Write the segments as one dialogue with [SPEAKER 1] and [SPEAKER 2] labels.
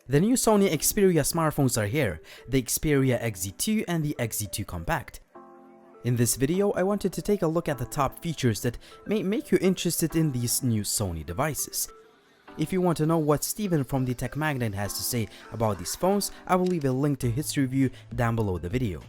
[SPEAKER 1] The new Sony Xperia smartphones are here, the Xperia XZ2 and the XZ2 Compact. In this video, I wanted to take a look at the top features that may make you interested in these new Sony devices. If you want to know what Steven from the Tech Magnet has to say about these phones, I will leave a link to his review down below the video.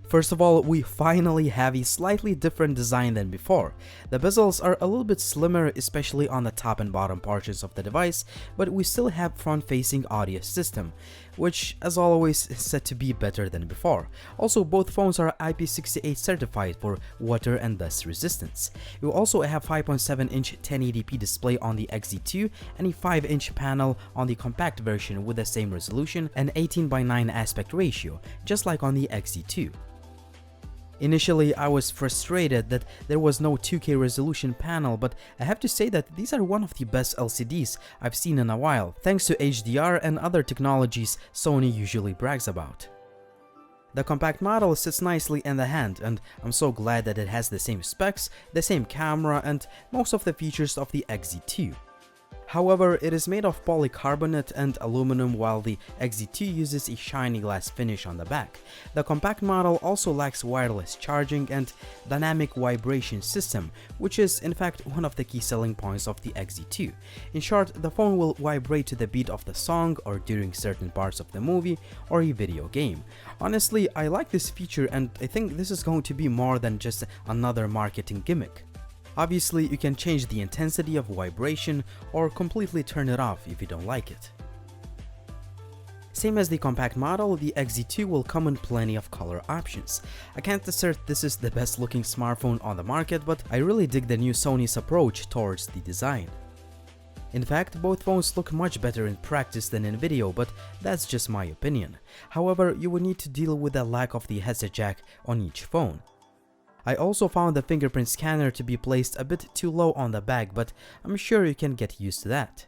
[SPEAKER 1] First of all, we finally have a slightly different design than before. The bezels are a little bit slimmer, especially on the top and bottom portions of the device, but we still have front-facing audio system, which as always is said to be better than before. Also, both phones are IP68 certified for water and dust resistance. You also have 5.7-inch 1080p display on the XZ2 and a 5-inch panel on the compact version with the same resolution and 18:9 aspect ratio, just like on the XZ2. Initially, I was frustrated that there was no 2K resolution panel, but I have to say that these are one of the best LCDs I've seen in a while, thanks to HDR and other technologies Sony usually brags about. The compact model sits nicely in the hand, and I'm so glad that it has the same specs, the same camera, and most of the features of the XZ2. However, it is made of polycarbonate and aluminum, while the XZ2 uses a shiny glass finish on the back. The compact model also lacks wireless charging and dynamic vibration system, which is in fact one of the key selling points of the XZ2. In short, the phone will vibrate to the beat of the song or during certain parts of the movie or a video game. Honestly, I like this feature, and I think this is going to be more than just another marketing gimmick. Obviously, you can change the intensity of vibration or completely turn it off if you don't like it. Same as the compact model, the XZ2 will come in plenty of color options. I can't assert this is the best looking smartphone on the market, but I really dig the new Sony's approach towards the design. In fact, both phones look much better in practice than in video, but that's just my opinion. However, you would need to deal with the lack of the headset jack on each phone. I also found the fingerprint scanner to be placed a bit too low on the back, but I'm sure you can get used to that.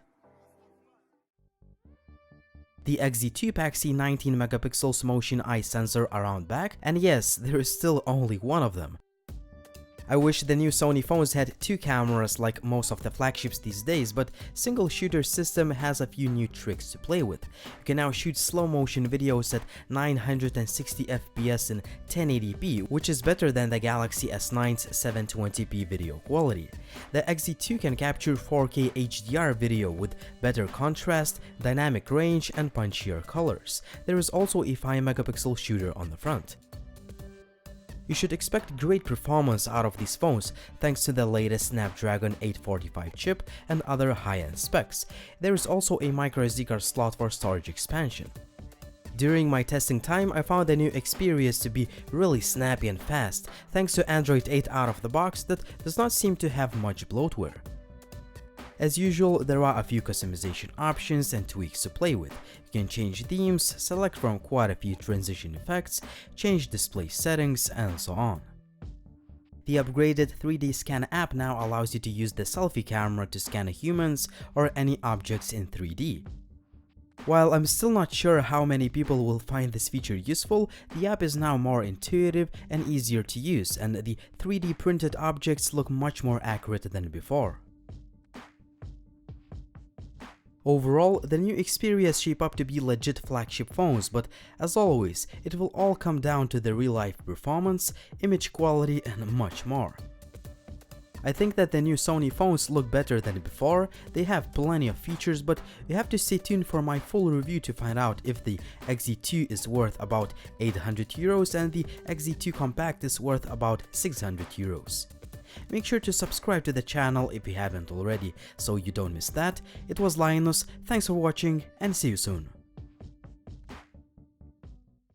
[SPEAKER 1] The XZ2 packs a 19 megapixels motion eye sensor around back, and yes, there is still only one of them. I wish the new Sony phones had two cameras like most of the flagships these days, but single shooter system has a few new tricks to play with. You can now shoot slow motion videos at 960 FPS in 1080p, which is better than the Galaxy S9's 720p video quality. The XZ2 can capture 4K HDR video with better contrast, dynamic range, and punchier colors. There is also a 5 megapixel shooter on the front. You should expect great performance out of these phones thanks to the latest Snapdragon 845 chip and other high-end specs. There is also a microSD card slot for storage expansion. During my testing time, I found the new Xperias to be really snappy and fast thanks to Android 8 out of the box that does not seem to have much bloatware. As usual, there are a few customization options and tweaks to play with. You can change themes, select from quite a few transition effects, change display settings, and so on. The upgraded 3D Scan app now allows you to use the selfie camera to scan humans or any objects in 3D. While I'm still not sure how many people will find this feature useful, the app is now more intuitive and easier to use, and the 3D printed objects look much more accurate than before. Overall, the new Xperias shape up to be legit flagship phones, but as always, it will all come down to the real-life performance, image quality, and much more. I think that the new Sony phones look better than before. They have plenty of features, but you have to stay tuned for my full review to find out if the XZ2 is worth about 800 euros and the XZ2 Compact is worth about 600 euros. Make sure to subscribe to the channel if you haven't already, so you don't miss that. It was Linus, thanks for watching, and see you soon.